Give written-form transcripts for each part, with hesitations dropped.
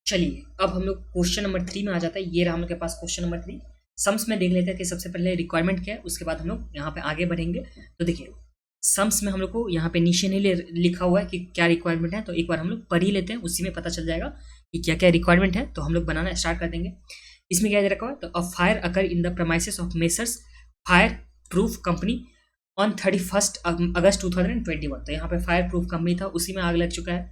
चलिए अब हम लोग क्वेश्चन नंबर 3 में आ जाता है। ये रहा हम लोग के पास क्वेश्चन नंबर 3। सम्स में देख लेते हैं कि सबसे पहले रिक्वायरमेंट क्या है, उसके बाद हम लोग यहाँ पे आगे बढ़ेंगे। तो देखिए सम्स में हम लोग को यहाँ पे नीचे नहीं लिखा हुआ है कि क्या रिक्वायरमेंट है, तो एक बार हम लोग पढ़ ही लेते हैं, उसी में पता चल जाएगा कि क्या क्या रिक्वायरमेंट है। तो हम लोग बनाना स्टार्ट कर देंगे। इसमें क्या दे रखा हुआ है, तो a fire occur in the premises of messrs fire proof company on 31 August 2021। तो यहाँ पे फायर प्रूफ कंपनी था, उसी में आग लग चुका है।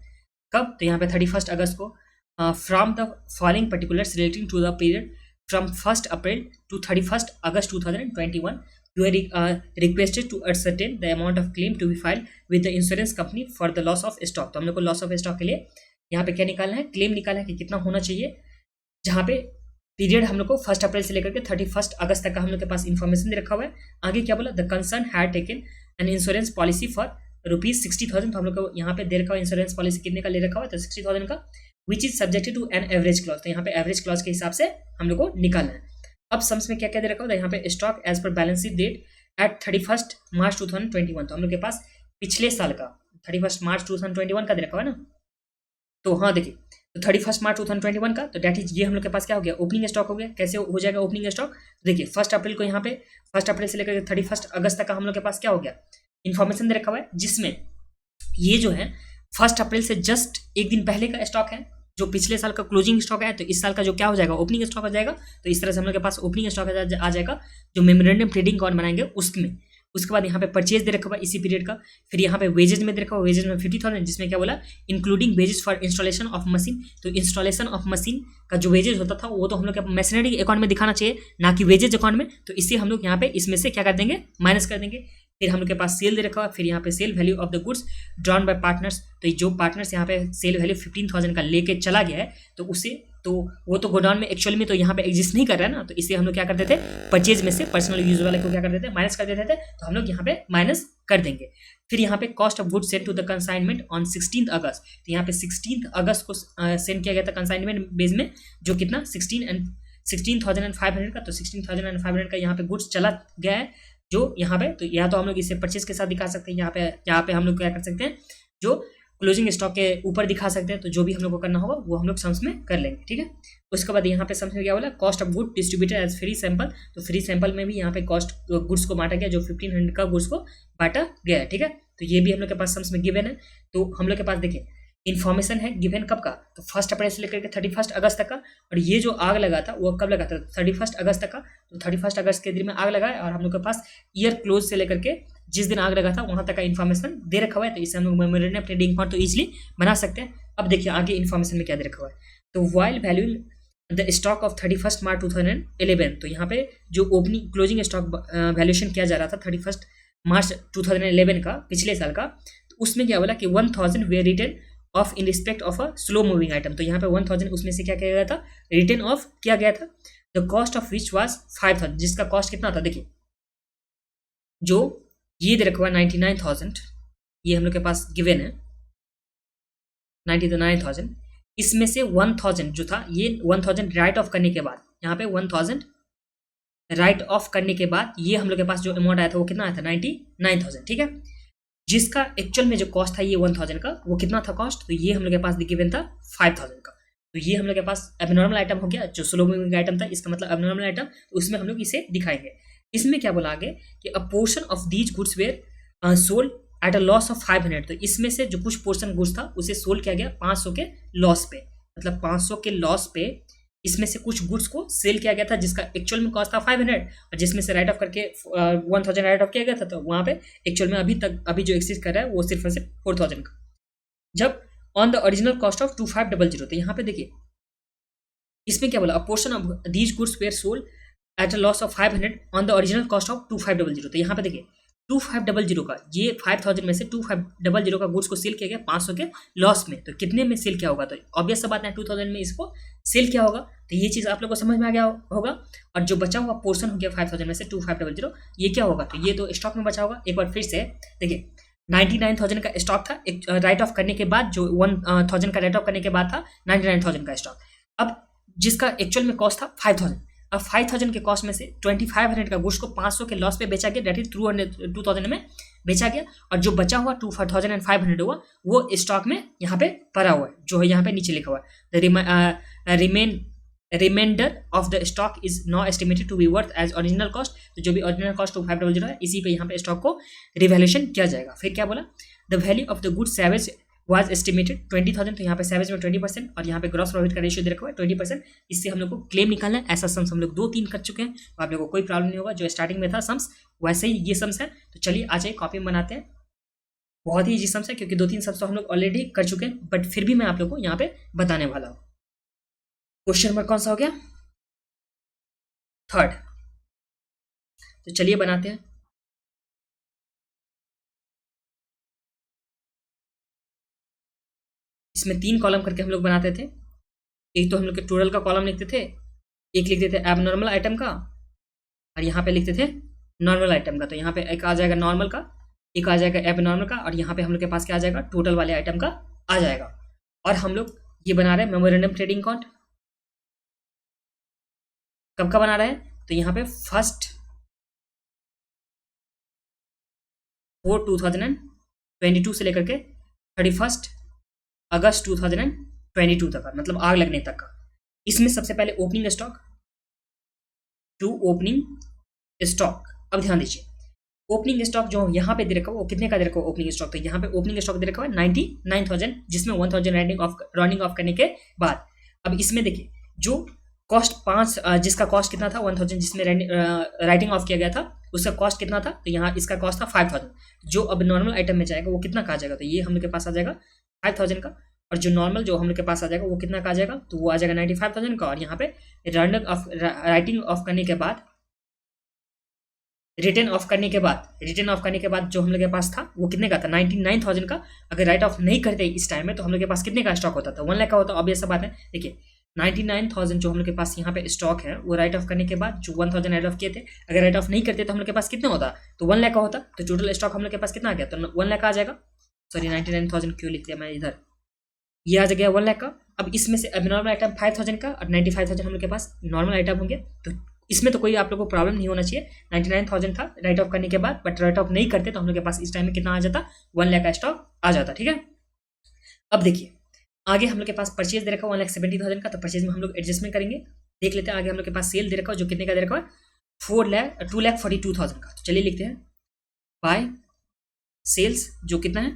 कब? तो यहाँ पे 31 अगस्त को। From the following particulars relating to the period from 1 April to 31 August 2021 you are requested to ascertain the amount of claim to be filed with the insurance company for the loss of stock। तो हम लोग को loss of stock के लिए यहाँ पे क्या निकालना है, क्लेम निकालना है कि कितना होना चाहिए। जहाँ पे पीरियड हम लोग को 1 अप्रैल से लेकर के 31 अगस्त तक का हम लोग के पास इन्फॉर्मेशन दे रखा हुआ है। आगे क्या बोला, the concern had taken an insurance policy for ₹60,000। तो हम लोग को यहाँ पे दे रखा हुआ इंश्योरेंस पॉलिसी कितने का ले रखा हुआ है, तो 60,000 का, which is subjected to an average clause. तो यहाँ पे एवरेज क्लॉज के हिसाब से हम लोग को निकालना है। अब सम्स में क्या क्या दे रखा होता है, यहाँ पे stock as per balance sheet date at 31 March 2021। तो हम लोग के पास पिछले साल का 31 मार्च 2021 का दे रखा हुआ है ना। तो हाँ देखिए, तो 31 मार्च 2021 का, तो डेट इज ये हम लोग के पास क्या हो गया, ओपनिंग स्टॉक हो गया। कैसे हो जाएगा ओपनिंग स्टॉक, देखिए 1 अप्रैल को यहाँ पे 1 अप्रैल से लेकर 31 अगस्त तक का हम लोग के पास क्या हो गया, इन्फॉर्मेशन दे रखा हुआ है, जिसमें ये जो है 1 अप्रैल से जस्ट एक दिन पहले का स्टॉक है, जो पिछले साल का क्लोजिंग स्टॉक है। तो इस साल का जो क्या हो जाएगा, ओपनिंग स्टॉक हो जाएगा। तो इस तरह से हम लोग के पास ओपनिंग स्टॉक आ जाएगा, जो मेमोरेंडम ट्रेडिंग अकाउंट बनाएंगे उसमें। उसके बाद यहाँ पे परचेज दे रखा हुआ इसी पीरियड का। फिर यहाँ पे वेजेज में दे रखा हुआ, वेजेज में 50,000, जिसमें क्या बोला, including wages for installation of machine. तो इंस्टॉलेशन ऑफ मशीन का जो वेजेज होता था वो तो हम लोग के मशीनरी अकाउंट में दिखाना चाहिए, ना कि वेजेज अकाउंट में। तो इससे हम लोग यहाँ पे इसमें से क्या कर देंगे, माइनस कर देंगे। फिर हम लोग के पास सेल दे रखा हुआ, फिर यहाँ पे sale value of the goods drawn by partners. तो जो पार्टनर्स यहाँ पे सेल वैल्यू 15,000 का लेके चला गया है, तो उसे तो वो तो गोडाउन में एक्चुअली में तो यहाँ पे एग्जिस्ट नहीं कर रहा है ना। तो इससे हम लोग क्या करते थे, परचेज में से पर्सनल यूज वाले को क्या करते थे, माइनस कर देते थे। तो हम लोग यहाँ पे माइनस कर देंगे। फिर यहाँ पे cost of goods sent to the consignment on 16 August. तो यहाँ पे 16 अगस्त को सेंड किया गया था कंसाइनमेंट बेस में, जो कितना 16,500 का। तो 16,500 का यहाँ पे गुड्स चला गया है, जो यहाँ पे। तो या तो हम लोग इसे परचेज के साथ दिखा सकते हैं, यहाँ पे हम लोग क्या कर सकते हैं, जो क्लोजिंग स्टॉक के ऊपर दिखा सकते हैं। तो जो भी हम लोग को करना होगा वो हम लोग सम्स में कर लेंगे, ठीक है। उसके बाद यहाँ पे सम्स में क्या बोला, cost of good distributed as free sample. तो फ्री सैंपल में भी यहाँ पे कॉस्ट गुड्स को बांटा गया, जो 1500 का गुड्स को बांटा गया है, ठीक है। तो ये भी हम लोग के पास सम्स में गिवन है। तो हम लोग के पास देखिए इन्फॉर्मेशन है गिवन कब का, तो 1 अप्रैल से लेकर के 31 अगस्त तक का। और ये जो आग लगा था वो कब लगा था, 31 अगस्त तक का। तो 31 अगस्त के दिन में आग लगा है, और हम लोग के पास ईयर क्लोज से लेकर के जिस दिन आग लगा था वहां तक का इन्फॉर्मेशन दे रखा हुआ है। तो इससे हम लोग मेमोरेंडम ट्रेडिंग अकाउंट तो इजीली बना सकते हैं। अब देखिए आगे इन्फॉर्मेशन में क्या दे रखा हुआ है, तो while valuing the stock of 31 मार्च 2011। तो यहाँ पे जो ओपनिंग क्लोजिंग स्टॉक वैल्यूएशन किया जा रहा था 31 मार्च 2011 का, पिछले साल का, तो उसमें क्या बोला कि 1000 were written off in respect of a slow moving item. तो यहाँ पे 1000 उसमें से क्या किया गया था, रिटेन ऑफ किया गया था। The cost of which was 5000, जिसका कॉस्ट कितना था, देखिए जो ये दे रखा हुआ 99,000, ये हम लोग के पास गिवन है 99,000। इसमें से 1000 जो था, ये 1000 राइट ऑफ करने के बाद, यहाँ पे 1000 राइट ऑफ करने के बाद ये हम लोग के पास जो अमाउंट आया था वो कितना आया था, 99,000, ठीक है। जिसका एक्चुअल में जो कॉस्ट था ये 1000 का, वो कितना था कॉस्ट, तो ये हम लोग के पास गिवन था 5000 का। तो ये हम लोग के पास एबनॉर्मल आइटम हो गया, जो स्लो मूविंग आइटम था, इसका मतलब एबनॉर्मल आइटम। तो उसमें हम लोग इसे दिखाएंगे। इसमें क्या बोला आगे कि a portion of these goods were sold at a loss of 500। तो इसमें से जो कुछ पोर्शन गुड्स था उसे सोल्ड किया गया 500 के लॉस पे, मतलब 500 के लॉस पे इसमें से कुछ गुड्स को सेल किया गया था, जिसका एक्चुअल में कॉस्ट था 500, और जिसमें से राइट ऑफ करके 1000 राइट ऑफ किया गया था। तो वहाँ पे एक्चुअल में अभी जो एक्सिस्ट कर रहा है वो सिर्फ और सिर्फ 4000 का। जब on the original cost of 2500। तो यहाँ पे देखिए इसमें क्या बोला, a portion of these goods were sold at a loss of 500 on the original cost of 2500। तो यहाँ पे देखिए 2500 का, ये 5000 में से 2500 का गुड्स को सेल किया गया 500 के लॉस में। तो कितने में सेल किया होगा, तो ऑब्वियस सा बात है 2000 में इसको सेल किया होगा। तो ये चीज़ आप लोग को समझ में आ गया होगा। और जो बचा हुआ पोर्शन हो गया 5000 में से 2500, ये क्या होगा, तो ये तो स्टॉक में बचा होगा। एक बार फिर से देखिए 99,000 का स्टॉक था राइट ऑफ करने के बाद, जो 1000 का राइट ऑफ करने के बाद था 99,000 का स्टॉक। अब जिसका एक्चुअल में कॉस्ट था 5000, अब 5000 के कॉस्ट में से 2500 का गुड्स को 500 के लॉस पे बेचा गया, डेट इज 2000 में बेचा गया, और जो बचा हुआ 2500 हुआ वो स्टॉक में यहाँ पे पड़ा हुआ है, जो है यहाँ पे नीचे लिखा हुआ है reminder of the stock is now estimated to be worth as original cost. तो जो भी ओरिजिनल कॉस्ट 2500 है इसी पे यहाँ पे स्टॉक को रिवैल्यूएशन किया जाएगा। फिर क्या बोला, the value of the good savage was estimated 20,000, तो यहाँ पे सैवेज में 20% और यहाँ पे ग्रॉस प्रॉफिट का रेशियो दे रखा हुआ है 20%। इससे हम लोग को क्लेम निकालना है। ऐसा सम्स हम लोग 2-3 कर चुके हैं, तो आप लोगों को कोई प्रॉब्लम नहीं होगा। जो स्टार्टिंग में था सम्स वैसे ही ये सम्स है। तो चलिए आ जाइए कॉपी में बनाते हैं। बहुत ही इजी सम्स है क्योंकि 2-3 सम्स तो हम लोग ऑलरेडी कर चुके हैं, बट फिर भी मैं आप लोग को यहाँ पे बताने वाला हूँ। क्वेश्चन नंबर कौन सा हो गया, 3rd। तो चलिए बनाते हैं। इसमें 3 कॉलम करके हम लोग बनाते थे। एक तो हम लोग के टोटल का कॉलम लिखते थे, एक लिखते थे एबनॉर्मल आइटम का, और यहाँ पे लिखते थे नॉर्मल आइटम का। तो यहाँ पे एक आ जाएगा नॉर्मल का, एक आ जाएगा एबनॉर्मल का, और यहाँ पे हम लोग के पास क्या आ जाएगा, टोटल वाले आइटम का आ जाएगा। और हम लोग ये बना रहे हैं मेमोरेंडम ट्रेडिंग अकाउंट। कब का बना रहे हैं, तो यहाँ पे 1/4/2022 से लेकर के 31 अगस्त 2022 तक का, मतलब आग लगने तक का। इसमें सबसे पहले opening stock to opening stock. अब ध्यान दीजिए, ओपनिंग स्टॉक जो यहाँ पे दे रखा है वो कितने का दे रखा है ओपनिंग स्टॉक, तो यहाँ पे ओपनिंग स्टॉक दे रखा है 99,000, जिसमें 1,000 राउंडिंग ऑफ करने के बाद। अब इसमें देखिए जो कॉस्ट 5 जिसका कॉस्ट कितना था 1000, जिसमें राइटिंग ऑफ किया गया था उसका कॉस्ट कितना था, तो यहाँ इसका कॉस्ट था 5000। जो अब नॉर्मल आइटम में जाएगा वो कितना का आ जाएगा, तो ये हम लोग के पास आ जाएगा 5000 का, और जो नॉर्मल जो हम लोग के पास आ जाएगा वो कितना का आ जाएगा, तो वो आ जाएगा 95,000 का। और यहाँ पे राइटिंग ऑफ करने के बाद रिटर्न ऑफ करने के बाद जो हम लोग के पास था वो कितने का था 99,000 का। अगर राइट ऑफ नहीं करते इस टाइम में तो हम लोग के पास कितने का स्टॉक होता था 1 लाख का होता। अब ये सब बात है, देखिए 99,000 जो हम लोग के पास यहाँ पे स्टॉक है वो राइट ऑफ करने के बाद जो 1,000 राइट ऑफ किए थे, अगर राइट ऑफ नहीं करते तो हम लोग के पास कितना होता, तो 1 लाख का होता। तो टोटल स्टॉक हम लोग के पास कितना आ गया, तो 1 लाख का आ जाएगा। सॉरी 99,000 क्यों लिख दिया मैं इधर, ये आ गया 1 लाख का। अब इसमें से एबनॉर्मल आइटम 5,000 का और 95,000 हम लोग के पास नॉर्मल आइटम होंगे। तो इसमें तो कोई आप लोग को प्रॉब्लम नहीं होना चाहिए। 99,000 था राइट ऑफ करने के बाद, बट राइट ऑफ नहीं करते तो हम लोग के पास इस टाइम में कितना आ जाता, 1 लाख का स्टॉक आ जाता। ठीक है, अब देखिए आगे हम लोग के पास परचेज दे रखा है 1,70,000 का, तो परचेज में हम लोग एडजस्टमेंट करेंगे। देख लेते हैं आगे हम लोग के पास सेल दे रखा है जो कितने का दे रखा है 2,42,000 का। तो चलिए लिखते हैं बाय सेल्स जो कितना है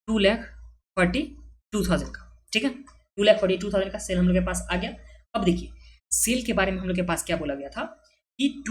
2,42,000 का। ठीक है, 2,42,000 का सेल हम लोग के पास आ गया। अब देखिए सेल के बारे में हम लोग के पास क्या बोला गया था कि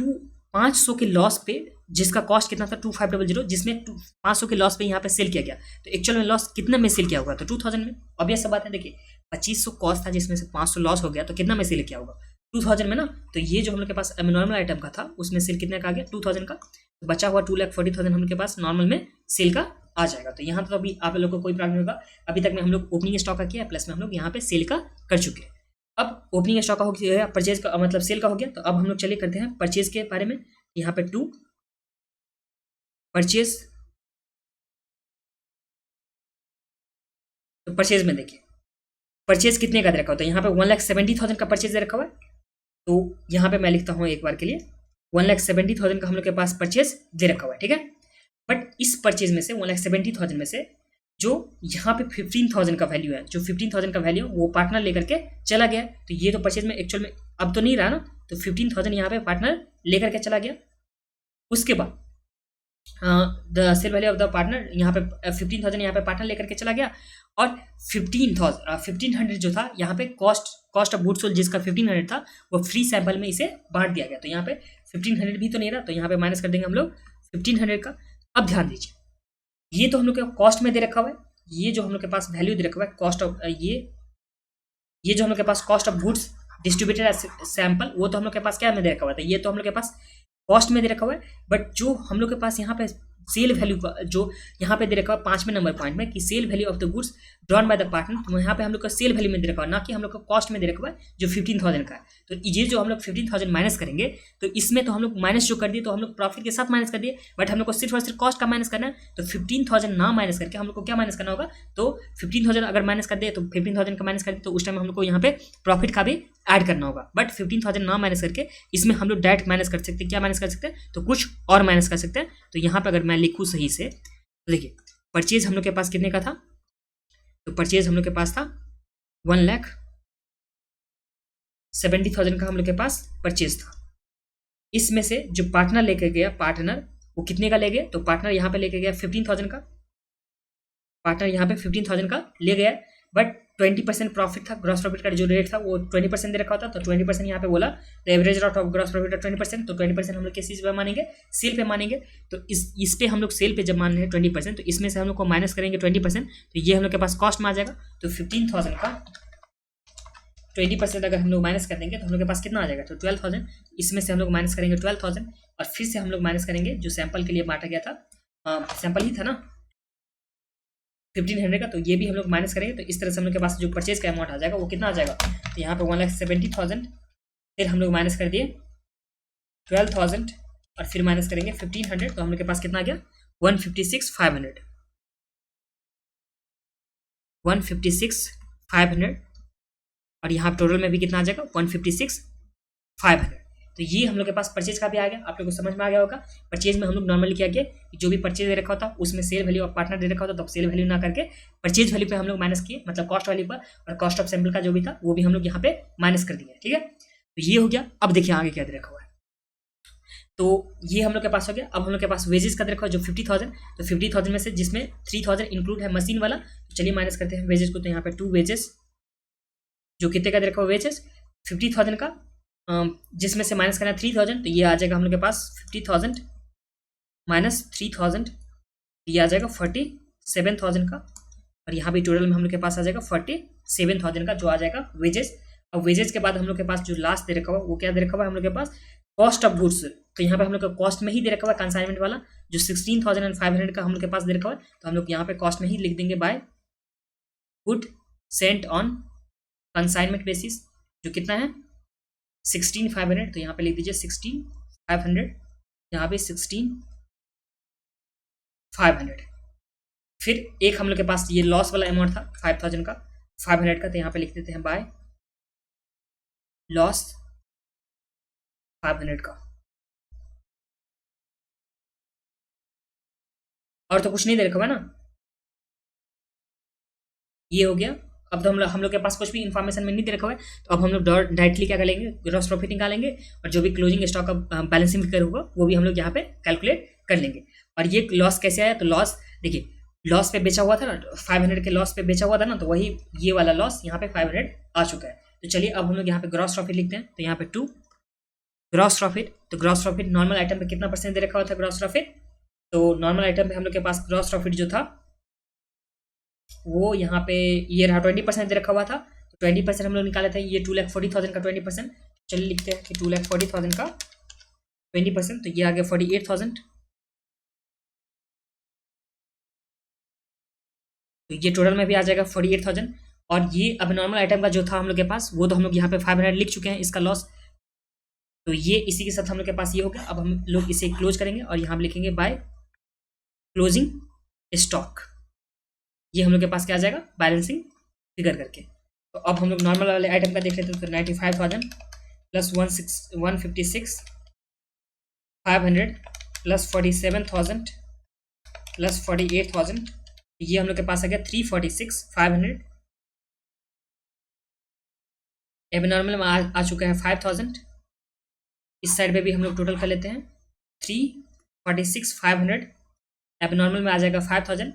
500 के लॉस पे जिसका कॉस्ट कितना था 2,500, जिसमें 500 के लॉस पे यहाँ पे सेल किया गया। तो एक्चुअल में लॉस कितना में सेल किया होगा, तो 2,000 में। अब ये सब बात है, देखिए 2,500 कॉस्ट था जिसमें से 500 लॉस हो गया, तो कितना में सेल किया होगा 2,000 में ना। तो ये जो हम लोग के पास नॉर्मल आइटम का था उसमें सेल कितने का आ गया 2,000 का। तो बचा हुआ 2,40,000 हम लोग के पास नॉर्मल में सेल का आ जाएगा। तो यहाँ तो अभी आप लोग को कोई प्रॉब्लम होगा। अभी तक में हम लोग ओपनिंग स्टॉक का किया प्लस में हम लोग यहाँ पे सेल का कर चुके हैं। अब ओपनिंग स्टॉक का हो गया, परचेज का मतलब सेल का हो गया। तो अब हम लोग चलिए करते हैं परचेज के बारे में। यहाँ पे 2 परचेज, तो परचेज में देखिए परचेज कितने का दे रखा होता है, यहाँ पे 1,70,000 का परचेज दे रखा हुआ है। तो यहाँ पे मैं लिखता हूँ एक बार के लिए 1,70,000 का हम लोग के पास परचेज दे रखा हुआ है। ठीक है, बट इस परचेज में से 1,70,000 में से जो यहाँ पे 15,000 का वैल्यू है, जो 15,000 का वैल्यू वो पार्टनर लेकर के चला गया। तो ये तो परचेज में एक्चुअल में अब तो नहीं रहा ना, तो 15,000 यहाँ पे पार्टनर लेकर के चला गया। उसके बाद the sale value of the partner यहाँ पे 15,000 यहाँ पे पार्टनर लेकर के चला गया, और 1,500 जो था यहाँ पे कॉस्ट ऑफ गुड्स सोल्ड जिसका 1,500 था वो फ्री सैंपल में इसे बांट दिया गया। तो यहाँ पे 1,500 भी तो नहीं रहा, तो यहाँ पे माइनस कर देंगे हम लोग 1,500 का। अब ध्यान दीजिए ये तो हम लोग के कॉस्ट में दे रखा हुआ है, ये जो हम लोग के पास वैल्यू दे रखा हुआ है कॉस्ट ऑफ ये जो हम लोग के पास cost of goods distributed sample, वो तो हम लोग के पास क्या में दे रखा हुआ था, ये तो हम लोग के पास कॉस्ट में दे रखा हुआ है। बट जो हम लोग के पास यहाँ पे सेल वैल्यू का जो यहाँ पे दे रखा है 5वें नंबर पॉइंट में कि sale value of the goods drawn by the partner, तो यहाँ पे हम लोग का सेल वैल्यू में दे रखा है, ना कि हम लोग का कॉस्ट में दे रखा है जो 15,000 का है। तो ये जो हम लोग 15,000 माइनस करेंगे, तो इसमें तो हम लोग माइनस जो कर दिए तो हम लोग प्रॉफिट के साथ माइनस कर दिए, बट हम लोग को सिर्फ और सिर्फ कॉस्ट का माइनस करना है। तो 15,000 ना माइनस करके हम लोग को क्या माइनस करना होगा, तो 15,000 अगर माइनस कर दे तो 15,000 का माइनस कर दे तो उस टाइम हम लोग को यहाँ पे प्रॉफिट का भी ऐड करना होगा। बट 15,000 ना माइनस करके इसमें हम लोग डायरेक्ट माइनस कर सकते हैं। क्या माइनस कर सकते हैं, तो कुछ और माइनस कर सकते हैं। तो यहाँ पे अगर मैं लिखूँ सही से, तो देखिए परचेज हम लोग के पास कितने का था, तो परचेज हम लोग के पास था 1,70,000 का हम लोग के पास परचेज था। इसमें से जो पार्टनर लेके गया, पार्टनर वो कितने का ले गया, तो पार्टनर यहाँ पे लेके गया 15,000 का, पार्टनर यहाँ पे 15,000 का ले गया, बट 20% प्रॉफिट था। ग्रॉस प्रॉफिट का जो रेट था वो 20% दे रखा होता, तो 20% यहाँ पे बोला, तो average rate of gross profit 20%, तो 20% हम लोग किस चीज़ पे मानेंगे, सेल पे मानेंगे। तो इस पे हम लोग सेल पे जब मान रहे हैं 20%, तो इसमें से हम लोग को माइनस करेंगे 20%, तो ये हम लोग के पास कॉस्ट में आ जाएगा। तो 15,000 का 20% अगर हम लोग माइनस कर देंगे तो हम लोग के पास कितना आ जाएगा, तो 12,000। इसमें से हम लोग माइनस करेंगे 12,000 और फिर से हम लोग माइनस करेंगे जो सैंपल के लिए बांटा गया था, सैंपल ही था ना 1500 का, तो ये भी हम लोग माइनस करेंगे। तो इस तरह से हम लोग के पास जो परचेज का अमाउंट आ जाएगा वो कितना आ जाएगा, तो यहाँ पे 1,70,000, फिर हम लोग माइनस कर दिए 12,000 और फिर माइनस करेंगे 1,500, तो हम लोग के पास कितना आ गया 156,500, 156,500 और यहाँ टोटल में भी कितना आ जाएगा 156,500। तो ये हम लोग के पास परचेज का भी आ गया। आप लोग को समझ में आ गया होगा। परचेज में हम लोग नॉर्मली क्या किया कि जो भी परचेज दे रखा होता उसमें सेल वैल्यू ऑफ पार्टनर दे रखा होता, तो सेल वैल्यू ना करके परचेज वैल्यू पे हम लोग माइनस किए, मतलब कॉस्ट वैल्यू पर, और कॉस्ट ऑफ सैंपल का जो भी था वो भी हम लोग यहाँ पे माइनस कर दिया। ठीक है, तो ये हो गया। अब देखिए आगे क्या दे रखा हुआ है, तो ये हम लोग के पास हो गया। अब हम लोग के पास वेजेस का दे रखा है जो 50,000, तो 50,000 में से जिसमें 3,000 इंक्लूड है मशीन वाला, तो चलिए माइनस करते हैं वेजेस को। तो यहाँ पे 2 वेजेस जो कितने का दे रखा हुआ वेजेस 50,000 का, जिसमें से माइनस करना है 3,000, तो ये आ जाएगा हम लोग के पास 50,000 माइनस 3,000, ये आ जाएगा 47,000 का, और यहाँ भी टोटल में हम लोग के पास आ जाएगा 47,000 का जो आ जाएगा वेजेस। अब वेजेस के बाद हम लोग के पास जो लास्ट दे रखा हुआ वो क्या दे रखा हुआ है हम लोग के पास, कॉस्ट ऑफ गुड्स। तो यहाँ पे हम लोग का कॉस्ट में ही दे रखा हुआ कंसाइनमेंट वाला जो 16,500 का हम लोग के पास दे रखा हुआ है, तो हम लोग यहाँ पे कॉस्ट में ही लिख देंगे by good sent on consignment basis, जो कितना है 16,500, तो यहाँ पे लिख दीजिए 16,500, यहाँ पे 16,500। फिर एक हम लोग के पास ये लॉस वाला अमाउंट था 5,000 का 500 का, तो यहाँ पे लिख देते हैं बाय लॉस 500 का। और तो कुछ नहीं दे रखा हुआ ना, ये हो गया। अब तो हम लोग के पास कुछ भी इन्फॉर्मेशन में नहीं दे रखा हुआ है, तो अब हम लोग डायरेक्टली क्या करेंगे, ग्रॉस प्रॉफिट निकालेंगे और जो भी क्लोजिंग स्टॉक का बैलेंसिंग फिगर होगा वो भी हम लोग यहाँ पे कैलकुलेट कर लेंगे। और ये लॉस कैसे आया, तो लॉस देखिए लॉस पे बेचा हुआ था ना, 500 के लॉस पे बेचा हुआ था ना, तो वही ये वाला लॉस यहाँ पे 500 आ चुका है। तो चलिए अब हम लोग यहाँ पे ग्रॉस प्रॉफिट लिखते हैं, तो यहाँ पे 2 ग्रॉस प्रॉफिट, तो ग्रॉस प्रॉफिट नॉर्मल आइटम पे कितना परसेंट दे रखा हुआ था ग्रॉस प्रॉफिट, तो नॉर्मल आइटम पे हम लोग के पास ग्रॉस प्रॉफिट जो था वो यहाँ पे ये रहा 20% दे रखा हुआ था, तो 20% हम लोग निकाले थे, ये 2,40,000 का 20%। चलिए लिखते हैं कि 2,40,000 का 20%, तो ये आ गया 48,000, तो ये टोटल में भी आ जाएगा 48,000। और ये अब नॉर्मल आइटम का जो था हम लोग के पास वो तो हम लोग यहाँ पे 500 लिख चुके हैं इसका लॉस, तो ये इसी के साथ हम लोग के पास ये हो गया। अब हम लोग इसे क्लोज करेंगे और यहाँ लिखेंगे बाय क्लोजिंग स्टॉक, ये हम लोग के पास क्या आ जाएगा बैलेंसिंग फिगर करके। तो अब हम लोग नॉर्मल वाले आइटम का देख लेते हैं, तो 95,000 प्लस 156,500 प्लस 47,000 प्लस 48,000, ये हम लोग के पास आ गया 346,500। एबनॉर्मल में आ चुका है 5,000, इस साइड पे भी हम लोग टोटल कर लेते हैं 346,500, एबनॉर्मल में आ जाएगा 5,000,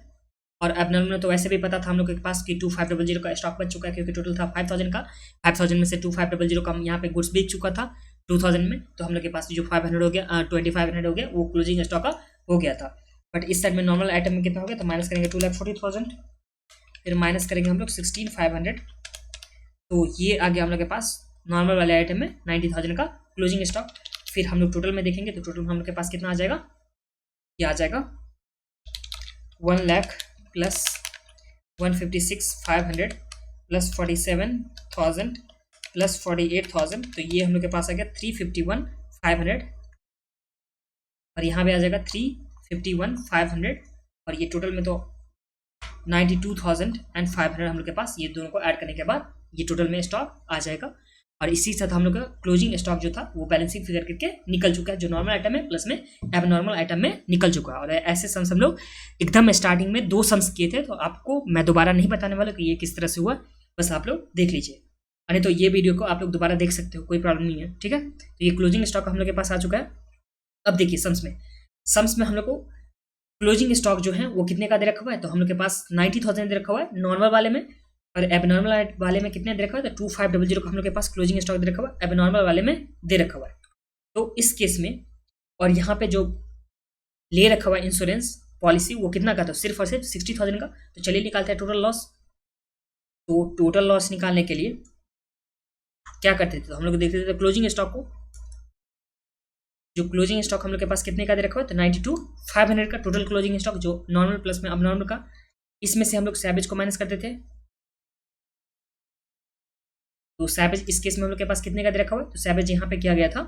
और एबनॉर्मल में तो वैसे भी पता था हम लोग के पास कि 2500 का स्टॉक बच चुका है, क्योंकि टोटल था 5,000 का, 5,000 में से 2500 का यहाँ पे गुड्स बेच चुका था 2,000 में, तो हम लोग के पास जो 500 हो गया 2,500 हो गया वो क्लोजिंग स्टॉक का हो गया था। बट इस साइड में नॉर्मल आइटम में कितना हो गया, तो माइनस करेंगे 2,40,000, फिर माइनस करेंगे हम लोग 16,500, तो ये आ गया हम लोग के पास नॉर्मल वाले आइटम में 90,000 का क्लोजिंग स्टॉक। फिर हम लोग टोटल में देखेंगे तो टोटल में हम लोग के पास कितना आ जाएगा, ये आ जाएगा 1 लाख प्लस 156,500 प्लस 47,000 प्लस 48,000, तो ये हम लोग के पास आ गया 351,500 और यहाँ पे आ जाएगा 351,500 और ये टोटल में तो 92,500 हम लोग के पास, ये दोनों को ऐड करने के बाद ये टोटल में स्टॉक आ जाएगा। और इसी के साथ हम लोग का क्लोजिंग स्टॉक जो था वो बैलेंसिंग फिगर करके निकल चुका है, जो नॉर्मल आइटम है प्लस में एबनॉर्मल आइटम में निकल चुका है। और ऐसे सम्स हम लोग एकदम स्टार्टिंग में 2 सम्स किए थे, तो आपको मैं दोबारा नहीं बताने वाला कि ये किस तरह से हुआ, बस आप लोग देख लीजिए। अरे तो ये वीडियो को आप लोग दोबारा देख सकते हो, कोई प्रॉब्लम नहीं है, ठीक है। तो ये क्लोजिंग स्टॉक हम लोग के पास आ चुका है। अब देखिए सम्स में हम लोग को क्लोजिंग स्टॉक जो है वो कितने का दे रखा हुआ है, तो हम लोग के पास 90,000 दे रखा हुआ है नॉर्मल वाले में, और एबनॉर्मल वाले में कितने दे रखा हुआ है, तो 2500 का हम लोग के पास क्लोजिंग स्टॉक दे रखा हुआ है, एबनॉर्मल वाले में दे रखा हुआ है। तो इस केस में और यहाँ पे जो ले रखा हुआ है इंश्योरेंस पॉलिसी वो कितना का था, सिर्फ और सिर्फ 60,000 का। तो चलिए निकालते हैं टोटल लॉस। तो टोटल लॉस निकालने के लिए क्या करते थे, तो हम लोग देखते थे क्लोजिंग स्टॉक को, जो क्लोजिंग स्टॉक हम लोग के पास कितने का दे रखा हुआ है, तो 92,500 का टोटल क्लोजिंग स्टॉक, जो नॉर्मल प्लस में अबनॉर्मल का। इसमें से हम लोग सैवेज को माइनस करते थे, तो सैवेज इस केस में हम लोग के पास कितने का दे रखा हुआ है, तो सैवेज यहाँ पे किया गया था,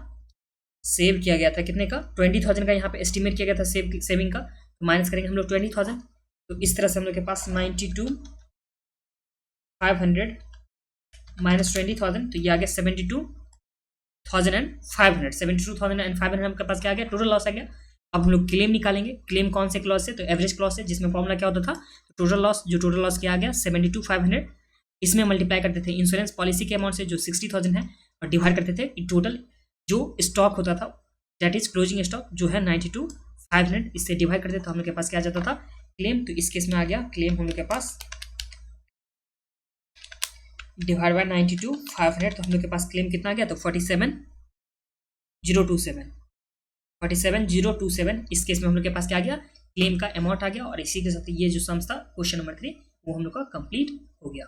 सेव किया गया था कितने का, 20,000 का यहाँ पे एस्टिमेट किया गया था सेविंग का, तो माइनस करेंगे हम लोग 20,000। तो इस तरह से हम लोग के पास 92,500 माइनस 20,000, तो ये आ गया 72,500। 72,500 हम के पास क्या आ गया, टोटल लॉस आ गया। अब हम लोग क्लेम निकालेंगे, क्लेम कौन से क्लॉज से, तो एवरेज क्लॉज से, जिसमें फॉर्मूला क्या होता था, तो टोटल लॉस, जो टोटल लॉस क्या आ गया 72,500, इसमें मल्टीप्लाई करते थे इंश्योरेंस पॉलिसी के अमाउंट से जो 60,000 है, और डिवाइड करते थे टोटल जो स्टॉक होता था, दैट इज क्लोजिंग स्टॉक जो है 92,500, इससे डिवाइड करते तो हम लोग के पास क्या आ जाता था, क्लेम। तो इस केस में आ गया क्लेम हम लोग के पास डिवाइड बाय 92,500, तो हम लोग के पास क्लेम कितना आ गया, तो 47,027। इस केस में हम लोग के पास क्या आ गया, क्लेम का अमाउंट आ गया। और इसी के साथ ये जो सम्स था क्वेश्चन नंबर 3 वो हम लोग का कंप्लीट हो गया।